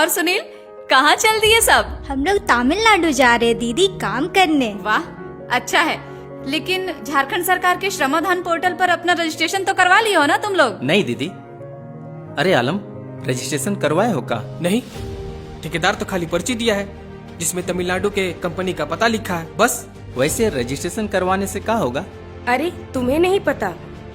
और सुनील, कहाँ चल दिए सब? हम लोग तमिलनाडु जा रहे दीदी काम करने। वाह, अच्छा है। लेकिन झारखंड सरकार के श्रमदान पोर्टल पर अपना रजिस्ट्रेशन तो करवा लिया हो ना तुम लोग? नहीं दीदी। अरे आलम, रजिस्ट्रेशन करवाए हो का? नहीं, ठेकेदार तो खाली पर्ची दिया है जिसमें तमिलनाडु के कंपनी का पता लिखा है, बस। वैसे रजिस्ट्रेशन करवाने से क्या होगा? अरे तुम्हें नहीं पता,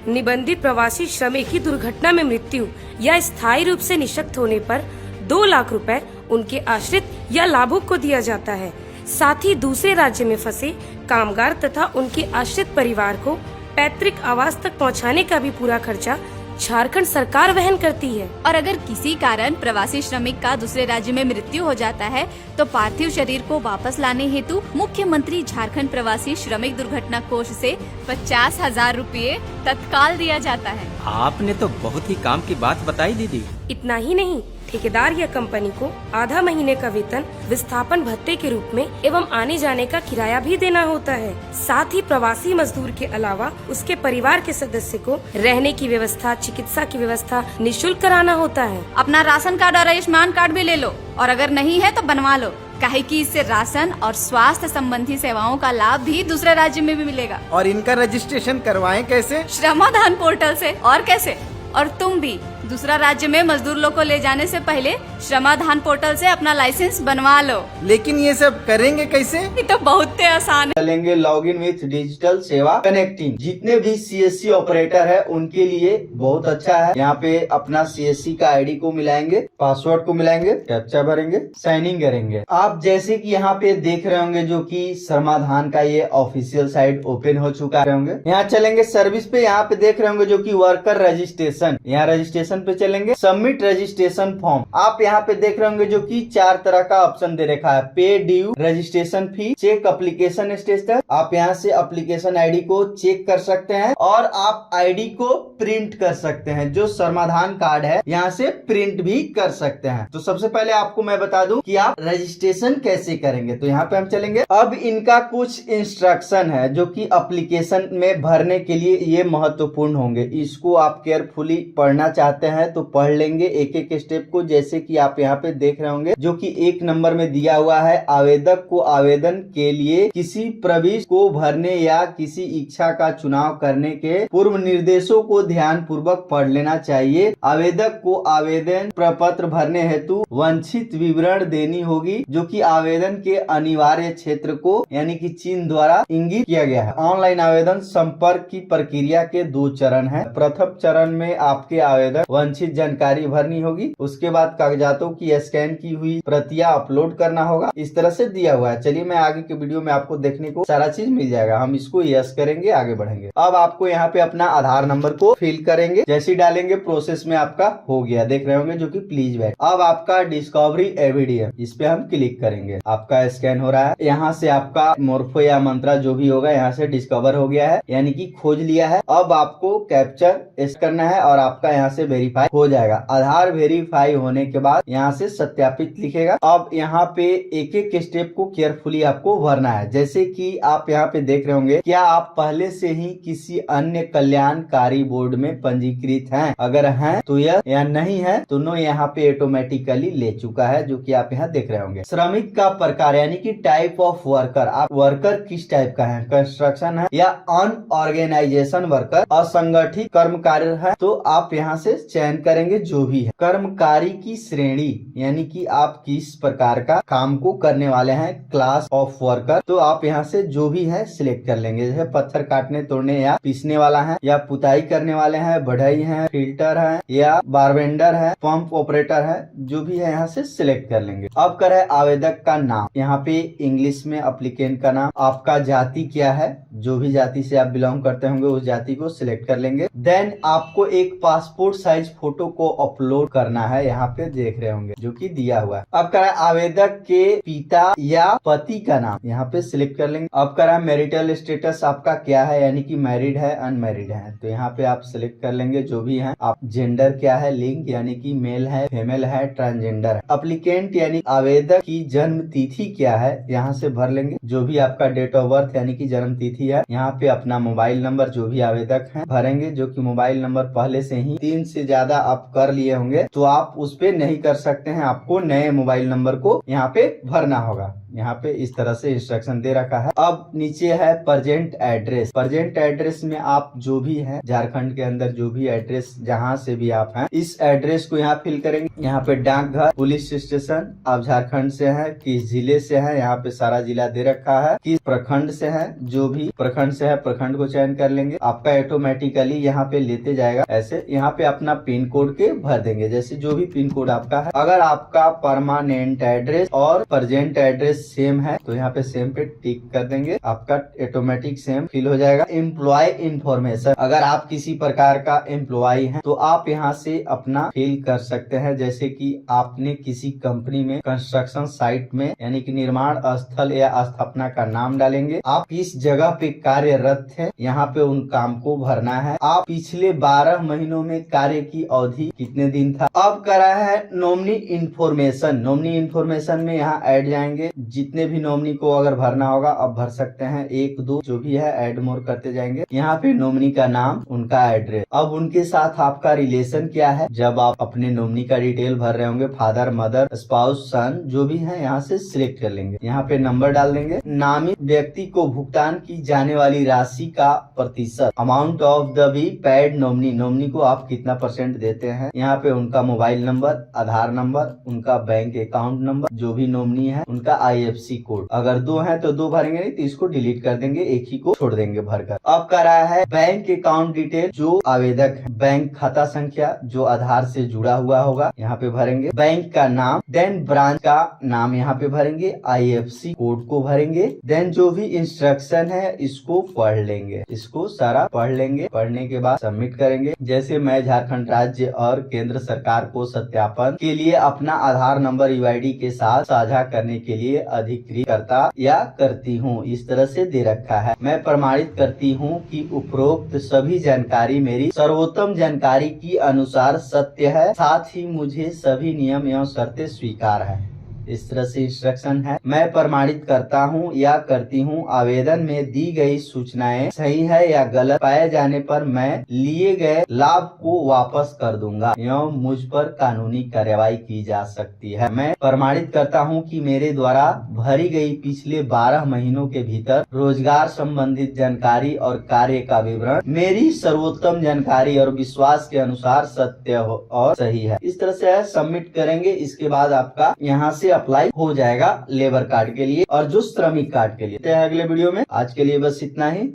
निबंधित प्रवासी श्रमिक की दुर्घटना में मृत्यु या स्थायी रूप से निशक्त होने पर 2 लाख रुपए उनके आश्रित या लाभुक को दिया जाता है। साथ ही दूसरे राज्य में फंसे कामगार तथा उनके आश्रित परिवार को पैतृक आवास तक पहुंचाने का भी पूरा खर्चा झारखंड सरकार वहन करती है। और अगर किसी कारण प्रवासी श्रमिक का दूसरे राज्य में मृत्यु हो जाता है तो पार्थिव शरीर को वापस लाने हेतु मुख्यमंत्री झारखंड प्रवासी श्रमिक दुर्घटना कोष से 50,000 रुपये तत्काल दिया जाता है। आपने तो बहुत ही काम की बात बताई दीदी। इतना ही नहीं, ठेकेदार या कंपनी को आधा महीने का वेतन विस्थापन भत्ते के रूप में एवं आने जाने का किराया भी देना होता है। साथ ही प्रवासी मजदूर के अलावा उसके परिवार के सदस्य को रहने की व्यवस्था, चिकित्सा की व्यवस्था निःशुल्क कराना होता है। अपना राशन कार्ड और आयुष्मान कार्ड भी ले लो, और अगर नहीं है तो बनवा लो, काहे कि इससे राशन और स्वास्थ्य संबंधी सेवाओं का लाभ भी दूसरे राज्य में भी मिलेगा। और इनका रजिस्ट्रेशन करवाएं कैसे? श्रमदान पोर्टल से। और कैसे? और तुम भी दूसरा राज्य में मजदूर लोग को ले जाने से पहले श्रमदान पोर्टल से अपना लाइसेंस बनवा लो। लेकिन ये सब करेंगे कैसे? ये तो बहुत आसान है। चलेंगे लॉगिन विथ डिजिटल सेवा कनेक्टिंग। जितने भी सीएससी ऑपरेटर है उनके लिए बहुत अच्छा है। यहाँ पे अपना सीएससी का आईडी को मिलाएंगे, पासवर्ड को मिलाएंगे, कैप्चा भरेंगे, साइन इन करेंगे। आप जैसे कि यहाँ पे देख रहे होंगे जो कि श्रमदान का ये ऑफिशियल साइट ओपन हो चुका होंगे। यहाँ चलेंगे सर्विस पे, यहाँ पे देख रहे होंगे जो कि वर्कर रजिस्ट्रेशन, यहाँ रजिस्ट्रेशन पे चलेंगे। सबमिट रजिस्ट्रेशन फॉर्म, आप यहाँ पे देख रहे होंगे जो कि 4 तरह का ऑप्शन दे रखा है। Pay due, registration fee, check application status. आप यहाँ से एप्लीकेशन आईडी को चेक कर सकते हैं और आप आईडी को प्रिंट कर सकते हैं। जो श्रमदान कार्ड है यहाँ से प्रिंट भी कर सकते हैं। तो सबसे पहले आपको मैं बता दूं कि आप रजिस्ट्रेशन कैसे करेंगे। तो यहाँ पे हम चलेंगे। अब इनका कुछ इंस्ट्रक्शन है जो कि एप्लीकेशन में भरने के लिए ये महत्वपूर्ण होंगे। इसको आप केयरफुली पढ़ना चाहते हैं तो पढ़ लेंगे एक एक स्टेप को। जैसे कि आप यहाँ पे देख रहे होंगे जो कि 1 नंबर में दिया हुआ है, आवेदक को आवेदन के लिए किसी प्रविष्टि को भरने या किसी इच्छा का चुनाव करने के पूर्व निर्देशों को ध्यान पूर्वक पढ़ लेना चाहिए। आवेदक को आवेदन प्रपत्र भरने हेतु वांछित विवरण देनी होगी जो कि आवेदन के अनिवार्य क्षेत्र को यानी कि चिन्ह द्वारा इंगित किया गया है। ऑनलाइन आवेदन संपर्क की प्रक्रिया के 2 चरण है। प्रथम चरण में आपके आवेदन वांछित जानकारी भरनी होगी, उसके बाद कागजातों की स्कैन की हुई प्रतियां अपलोड करना होगा। इस तरह से दिया हुआ है। चलिए मैं आगे के वीडियो में आपको देखने को सारा चीज मिल जाएगा। हम इसको यस करेंगे, आगे बढ़ेंगे। अब आपको यहाँ पे अपना आधार नंबर को फिल करेंगे। जैसे ही डालेंगे प्रोसेस में आपका हो गया, देख रहे होंगे जो कि प्लीज वेट। अब आपका डिस्कवरी एवीडीएम, इस पे हम क्लिक करेंगे। आपका स्कैन हो रहा है। यहाँ से आपका मोर्फो या मंत्रा जो भी होगा यहाँ से डिस्कवर हो गया है, यानी कि खोज लिया है। अब आपको कैप्चर करना है और आपका यहाँ से वेरीफाई हो जाएगा। आधार वेरीफाई होने के बाद यहाँ से सत्यापित लिखेगा। अब यहाँ पे एक एक स्टेप को केयरफुली आपको भरना है। जैसे कि आप यहाँ पे देख रहे होंगे, क्या आप पहले से ही किसी अन्य कल्याणकारी बोर्ड में पंजीकृत हैं? अगर हैं तो यह, या नहीं है तो नो। यहाँ पे ऑटोमेटिकली ले चुका है जो कि आप यहाँ देख रहे होंगे। श्रमिक का प्रकार यानी कि टाइप ऑफ वर्कर, आप वर्कर किस टाइप का है, कंस्ट्रक्शन है या अनऑर्गेनाइजेशन वर्कर, असंगठित कर्मकारी है, तो आप यहाँ से चयन करेंगे जो भी है। कर्मकारी की श्रेणी यानी कि आप किस प्रकार का काम को करने वाले हैं, क्लास ऑफ वर्कर, तो आप यहाँ से जो भी है सिलेक्ट कर लेंगे। जैसे पत्थर काटने तोड़ने या पीसने वाला है, या पुताई करने वाले हैं, बढ़ई है, फिल्टर है, या बारबेंडर है, पंप ऑपरेटर है, जो भी है यहाँ से सिलेक्ट कर लेंगे। अब करे आवेदक का नाम, यहाँ पे इंग्लिश में एप्लीकेंट का नाम, आपका जाति क्या है, जो भी जाति से आप बिलोंग करते होंगे उस जाति को सिलेक्ट कर लेंगे। देन आपको एक पासपोर्ट साइज फोटो को अपलोड करना है, यहाँ पे देख रहे होंगे जो कि दिया हुआ है। अब करा आवेदक के पिता या पति का नाम, यहाँ पे सिलेक्ट कर लेंगे। अब करा मैरिटल स्टेटस आपका क्या है, यानी कि मैरिड है अनमैरिड है, तो यहाँ पे आप सिलेक्ट कर लेंगे जो भी है। आप जेंडर क्या है, लिंग यानी कि मेल है, फीमेल है, ट्रांसजेंडर है। एप्लीकेंट यानी आवेदक की जन्म तिथि क्या है, यहाँ से भर लेंगे। जो भी आपका डेट ऑफ बर्थ यानी कि जन्म तिथि है, यहाँ पे अपना मोबाइल नंबर जो भी आवेदक है भरेंगे, जो कि मोबाइल नंबर पहले से ही 3 से ज्यादा आप कर लिए होंगे तो आप उस पे नहीं कर सकते हैं, आपको नए मोबाइल नंबर को यहाँ पे भरना होगा। यहाँ पे इस तरह से इंस्ट्रक्शन दे रखा है। अब नीचे है प्रेजेंट एड्रेस। प्रेजेंट एड्रेस में आप जो भी हैं झारखंड के अंदर जो भी एड्रेस जहाँ से भी आप हैं इस एड्रेस को यहाँ फिल करेंगे। यहाँ पे डाकघर, पुलिस स्टेशन, आप झारखंड से हैं, किस जिले से हैं, यहाँ पे सारा जिला दे रखा है, किस प्रखंड से है, जो भी प्रखंड से है प्रखंड को चयन कर लेंगे। आपका ऑटोमेटिकली यहाँ पे लेते जाएगा। ऐसे यहाँ पे अपना पिन कोड के भर देंगे, जैसे जो भी पिन कोड आपका है। अगर आपका परमानेंट एड्रेस और प्रेजेंट एड्रेस सेम है तो यहाँ पे सेम पे टिक कर देंगे, आपका ऑटोमेटिक सेम फिल हो जाएगा। एम्प्लॉय इन्फॉर्मेशन, अगर आप किसी प्रकार का एम्प्लॉय हैं तो आप यहाँ से अपना फिल कर सकते हैं, जैसे कि आपने किसी कंपनी में कंस्ट्रक्शन साइट में यानी कि निर्माण स्थल या स्थापना का नाम डालेंगे। आप किस जगह पे कार्यरत है यहाँ पे उन काम को भरना है। आप पिछले 12 महीनों में कार्य की अवधि कितने दिन था। अब करा है नॉमिनी इन्फॉर्मेशन। नॉमिनी इन्फॉर्मेशन में यहाँ ऐड जाएंगे, जितने भी नॉमिनी को अगर भरना होगा अब भर सकते हैं, 1 2 जो भी है ऐड मोर करते जाएंगे। यहाँ पे नॉमिनी का नाम, उनका एड्रेस, अब उनके साथ आपका रिलेशन क्या है। जब आप अपने नॉमिनी का डिटेल भर रहे होंगे, फादर, मदर, स्पाउस, सन जो भी है यहाँ से सिलेक्ट कर लेंगे। यहाँ पे नंबर डाल देंगे। नामित व्यक्ति को भुगतान की जाने वाली राशि का प्रतिशत, amount of the be paid nominee, nominee को आप कितना % देते हैं। यहाँ पे उनका मोबाइल नंबर, आधार नंबर, उनका बैंक अकाउंट नंबर, जो भी नॉमिनी है उनका IFSC कोड। अगर 2 हैं तो 2 भरेंगे, नहीं तो इसको डिलीट कर देंगे, एक ही को छोड़ देंगे भरकर। अब करा है बैंक अकाउंट डिटेल, जो आवेदक है, बैंक खाता संख्या जो आधार से जुड़ा हुआ होगा यहाँ पे भरेंगे। बैंक का नाम, देन ब्रांच का नाम यहाँ पे भरेंगे, IFSC कोड को भरेंगे, देन जो भी इंस्ट्रक्शन है इसको पढ़ लेंगे, इसको सारा पढ़ लेंगे। पढ़ने के बाद सबमिट करेंगे। जैसे मैं झारखंड राज्य और केंद्र सरकार को सत्यापन के लिए अपना आधार नंबर UID के साथ साझा करने के लिए अधिकृत करता या करती हूँ, इस तरह से दे रखा है। मैं प्रमाणित करती हूँ कि उपरोक्त सभी जानकारी मेरी सर्वोत्तम जानकारी की अनुसार सत्य है, साथ ही मुझे सभी नियम एवं शर्तें स्वीकार है। इस तरह से इंस्ट्रक्शन है। मैं प्रमाणित करता हूँ या करती हूँ आवेदन में दी गई सूचनाएं सही है या गलत पाए जाने पर मैं लिए गए लाभ को वापस कर दूंगा एवं मुझ पर कानूनी कार्रवाई की जा सकती है। मैं प्रमाणित करता हूँ कि मेरे द्वारा भरी गई पिछले 12 महीनों के भीतर रोजगार संबंधित जानकारी और कार्य का विवरण मेरी सर्वोत्तम जानकारी और विश्वास के अनुसार सत्य और सही है। इस तरह से सबमिट करेंगे। इसके बाद आपका यहाँ से अप्लाई हो जाएगा लेबर कार्ड के लिए और जो श्रमिक कार्ड के लिए। अगले वीडियो में आज के लिए बस इतना ही।